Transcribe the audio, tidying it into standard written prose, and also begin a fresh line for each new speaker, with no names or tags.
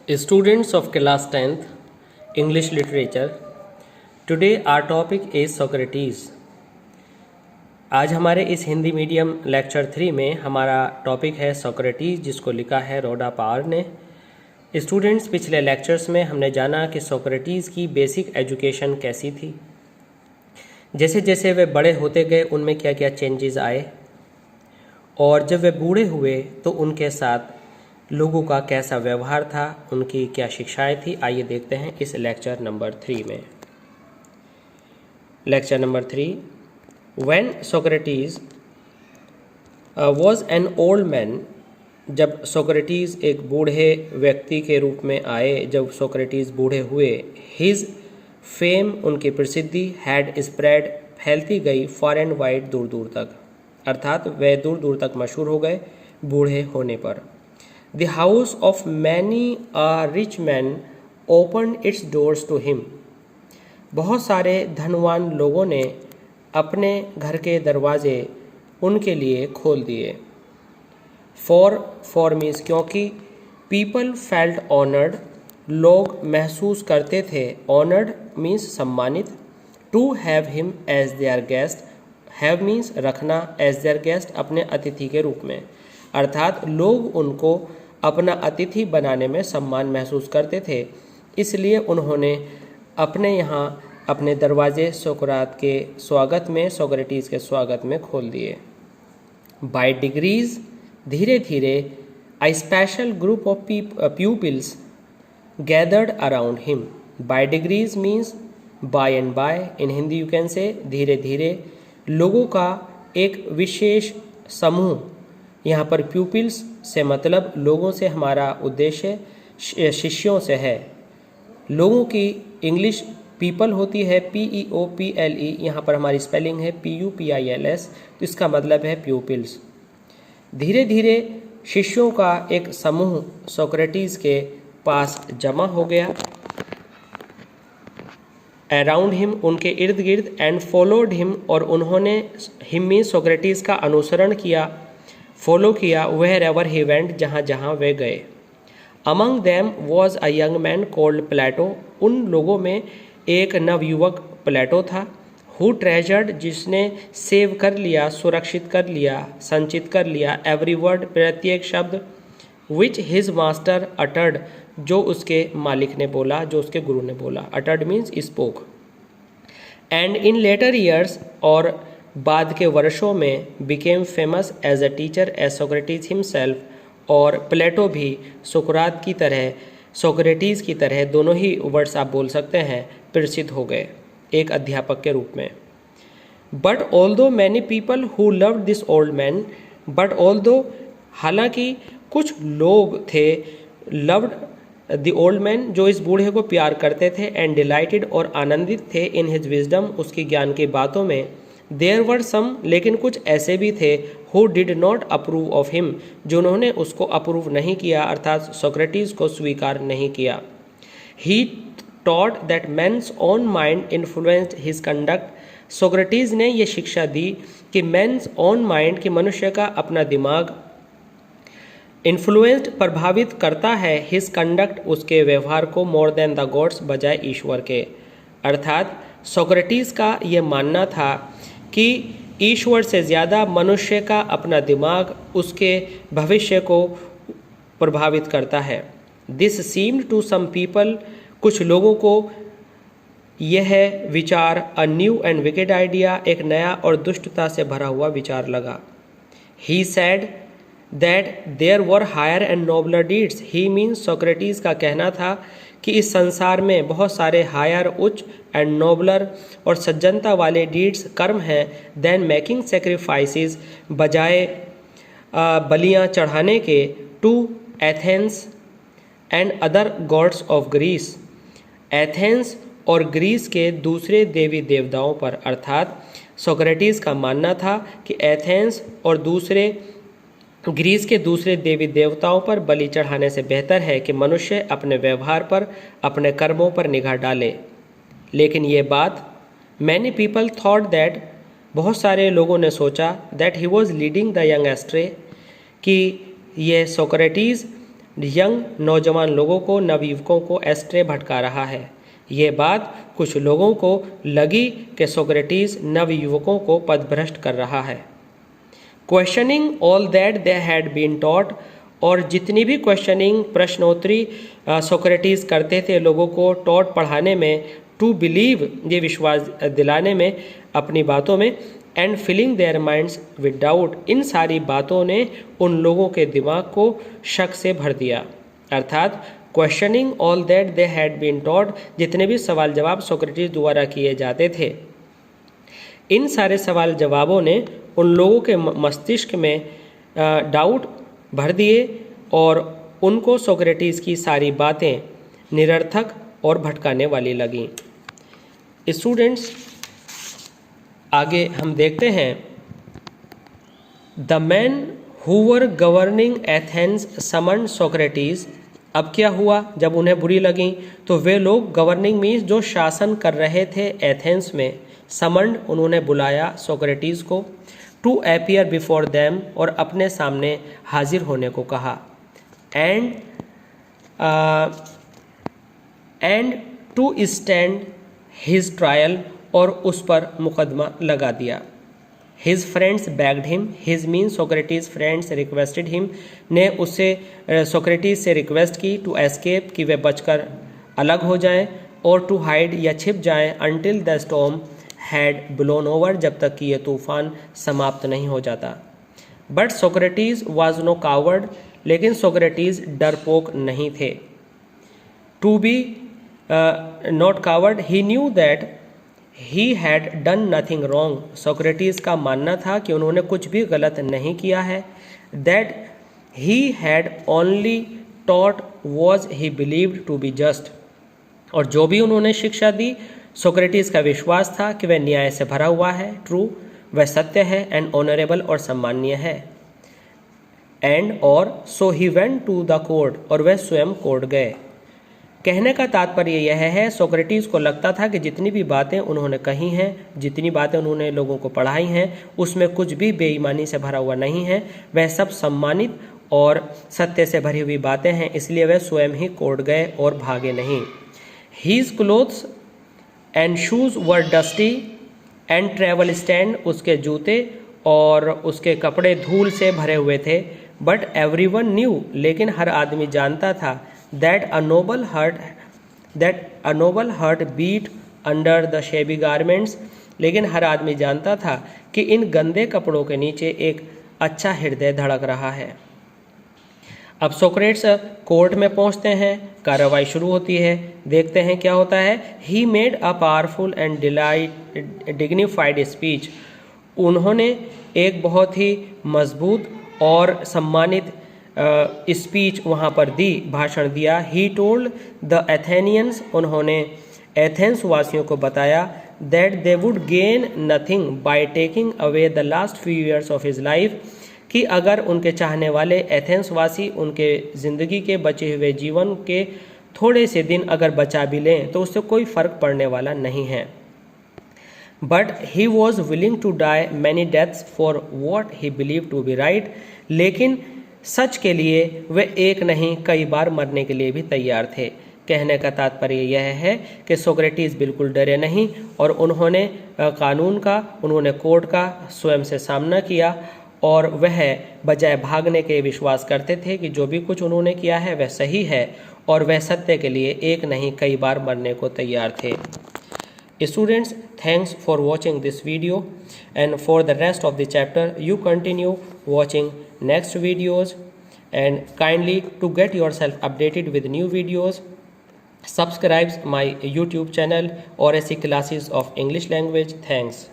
Students of class 10th English Literature, today our topic is Socrates. आज हमारे इस Hindi medium lecture 3 में हमारा टॉपिक है सोक्रेटिस, जिसको लिखा है रोडा पार ने। स्टूडेंट्स, पिछले लेक्चर्स में हमने जाना कि सोक्रेटिस की बेसिक एजुकेशन कैसी थी, जैसे जैसे वे बड़े होते गए उनमें क्या क्या चेंजेस आए, और जब वे बूढ़े हुए तो उनके साथ लोगों का कैसा व्यवहार था, उनकी क्या शिक्षाएं थी। आइए देखते हैं इस लेक्चर नंबर 3 में। Lecture number 3, when Socrates was an old man. जब सोक्रेटिस एक बूढ़े व्यक्ति के रूप में आए, जब सोक्रेटिस बूढ़े हुए, हिज फेम, उनकी प्रसिद्धि, हैड स्प्रेड, फैलती गई, फार एंड वाइड, दूर दूर तक, अर्थात वे दूर दूर तक मशहूर हो गए बूढ़े होने पर। The house of many a rich man opened its doors to him. बहुत सारे धनवान लोगों ने अपने घर के दरवाजे उनके लिए खोल दिए। For means क्योंकि, people felt honored, लोग महसूस करते थे, honored means सम्मानित, to have him as their guest, have means रखना, as their guest अपने अतिथि के रूप में, अर्थात लोग उनको अपना अतिथि बनाने में सम्मान महसूस करते थे, इसलिए उन्होंने अपने यहाँ अपने दरवाजे सोक्रात के स्वागत में, सोक्रेटिस के स्वागत में खोल दिए। बाय डिग्रीज, धीरे धीरे, a special group of pupils gathered around him. By degrees means by and by, in Hindi you can say धीरे धीरे, लोगों का एक विशेष समूह, यहाँ पर प्यूपिल्स से मतलब लोगों से हमारा उद्देश्य शिष्यों से है। लोगों की इंग्लिश पीपल होती है PEOPLE, यहाँ पर हमारी स्पेलिंग है PUPILS, तो इसका मतलब है प्यूपिल्स। धीरे धीरे शिष्यों का एक समूह सोक्रेटिस के पास जमा हो गया, अराउंड हिम, उनके इर्द गिर्द, एंड फॉलोड हिम, और उन्होंने हिम मीन सोक्रेटिस का अनुसरण किया, फॉलो किया, वेयर एवर ही वेंट, जहाँ जहाँ वे गए। Among them was a young man called Plato, उन लोगों में एक नवयुवक प्लेटो था, हु ट्रेजर्ड, जिसने सेव कर लिया, सुरक्षित कर लिया, संचित कर लिया, एवरी वर्ड, प्रत्येक शब्द, विच हिज मास्टर अटर्ड, जो उसके मालिक ने बोला, जो उसके गुरु ने बोला, uttered means spoke. And in later years, और बाद के वर्षों में, became famous as a teacher as Socrates himself, और प्लेटो भी सोक्रात की तरह, सोक्रेटिस की तरह, दोनों ही वर्ड्स आप बोल सकते हैं, प्रसिद्ध हो गए एक अध्यापक के रूप में। But although many people who loved this old man, but although, हालांकि कुछ लोग थे, लव्ड द ओल्ड मैन, जो इस बूढ़े को प्यार करते थे, एंड डिलाइटेड, और आनंदित थे, इन हिज विजडम, उसकी ज्ञान की बातों में। देयर वर सम, लेकिन कुछ ऐसे भी थे, who did not approve of him, जिन्होंने उसको अप्रूव नहीं किया, अर्थात सोक्रेटिस को स्वीकार नहीं किया। He taught that man's own mind influenced his conduct, Socrates ने यह शिक्षा दी कि मैंस ओन माइंड, कि मनुष्य का अपना दिमाग, इन्फ्लुएंस्ड, प्रभावित करता है, हिज कंडक्ट, उसके व्यवहार को, मोर देन द गॉड्स, बजाय ईश्वर के, अर्थात सोक्रेटिस का यह मानना था कि ईश्वर से ज़्यादा मनुष्य का अपना दिमाग उसके भविष्य को प्रभावित करता है। This seemed to some people, कुछ लोगों को यह विचार a new and wicked idea, एक नया और दुष्टता से भरा हुआ विचार लगा। He said that there were higher and nobler deeds, he means Socrates का कहना था कि इस संसार में बहुत सारे हायर, उच्च, एंड नोबलर, और सज्जनता वाले डीड्स, कर्म हैं, देन मेकिंग सेक्रीफाइसेस, बजाय बलियां चढ़ाने के, to Athens and other gods of Greece, Athens और ग्रीस के दूसरे देवी देवताओं पर, अर्थात सोक्रेटिस का मानना था कि एथेंस और ग्रीस के दूसरे देवी देवताओं पर बलि चढ़ाने से बेहतर है कि मनुष्य अपने व्यवहार पर, अपने कर्मों पर निगाह डाले। लेकिन ये बात, मैनी पीपल थॉट दैट, बहुत सारे लोगों ने सोचा, that he was leading the young ashtray, कि यह सोक्रेटिस यंग नौजवान लोगों को, नवयुवकों को एस्ट्रे भटका रहा है। ये बात कुछ लोगों को लगी कि सोक्रेटिस नवयुवकों को पथभ्रष्ट कर रहा है। Questioning all that they had been taught, और जितनी भी क्वेश्चनिंग प्रश्नोत्तरी सोक्रेटिस करते थे लोगों को टॉट पढ़ाने में, टू बिलीव ये विश्वास दिलाने में अपनी बातों में, and filling their minds with doubt, इन सारी बातों ने उन लोगों के दिमाग को शक से भर दिया। अर्थात questioning all that they had been taught, जितने भी सवाल जवाब सोक्रेटिस द्वारा किए जाते थे, इन सारे सवाल जवाबों ने उन लोगों के मस्तिष्क में डाउट भर दिए और उनको सोक्रेटिस की सारी बातें निरर्थक और भटकाने वाली लगीं। स्टूडेंट्स, आगे हम देखते हैं, the man who were governing Athens summoned Socrates. अब क्या हुआ, जब उन्हें बुरी लगी तो वे लोग, गवर्निंग मीन्स जो शासन कर रहे थे एथेंस में, समन्ड उन्होंने बुलाया सोक्रेटिस को, टू अपीयर बिफोर देम और अपने सामने हाजिर होने को कहा, and to stand his trial और उस पर मुकदमा लगा दिया। His friends begged him, his mean Socrates friends requested him, ने उससे सोक्रेटिस से रिक्वेस्ट की, टू एस्केप कि वे बचकर अलग हो जाएं, और टू हाइड या छिप जाएं, until the storm had blown over, जब तक कि यह तूफान समाप्त नहीं हो जाता। But Socrates was no coward, लेकिन सोक्रेटिस डरपोक नहीं थे। To be not coward, he knew that he had done nothing wrong, Socrates का मानना था कि उन्होंने कुछ भी गलत नहीं किया है। That he had only taught was he believed to be just, और जो भी उन्होंने शिक्षा दी, सोक्रेटिस का विश्वास था कि वह न्याय से भरा हुआ है, ट्रू, वह सत्य है, एंड ऑनरेबल और सम्माननीय है। एंड और so he went to the court, और वह स्वयं कोर्ट गए। कहने का तात्पर्य यह है, सोक्रेटिस को लगता था कि जितनी भी बातें उन्होंने कही हैं, जितनी बातें उन्होंने लोगों को पढ़ाई हैं, उसमें कुछ भी बेईमानी से भरा हुआ नहीं है, वह सब सम्मानित और सत्य से भरी हुई बातें हैं, इसलिए वह स्वयं ही कोर्ट गए और भागे नहीं। His clothes and shoes were dusty and travel stained, उसके जूते और उसके कपड़े धूल से भरे हुए थे। बट एवरीवन न्यू, लेकिन हर आदमी जानता था, that a noble heart beat under the shabby garments, लेकिन हर आदमी जानता था कि इन गंदे कपड़ों के नीचे एक अच्छा हृदय धड़क रहा है। अब सोक्रेट्स कोर्ट में पहुंचते हैं, कार्रवाई शुरू होती है, देखते हैं क्या होता है। He made a powerful and dignified speech, उन्होंने एक बहुत ही मजबूत और सम्मानित स्पीच वहाँ पर दी, भाषण दिया। ही टोल्ड द एथेनियंस, उन्होंने एथेंस वासियों को बताया, that they would gain nothing by taking away the last few years of his life, कि अगर उनके चाहने वाले एथेंस वासी उनके ज़िंदगी के बचे हुए जीवन के थोड़े से दिन अगर बचा भी लें तो उससे कोई फ़र्क पड़ने वाला नहीं है। But he was willing to die many deaths for what he believe to be right, लेकिन सच के लिए वे एक नहीं कई बार मरने के लिए भी तैयार थे। कहने का तात्पर्य यह है कि सोक्रेटिस बिल्कुल डरे नहीं और उन्होंने कानून का, उन्होंने कोर्ट का स्वयं से सामना किया और वह बजाय भागने के विश्वास करते थे कि जो भी कुछ उन्होंने किया है वह सही है और वह सत्य के लिए एक नहीं कई बार मरने को तैयार थे। Students, thanks for watching this video, and for the rest of the chapter you continue watching next videos, and kindly to get yourself updated with new videos, subscribe my YouTube channel or SC Classes of English Language. Thanks.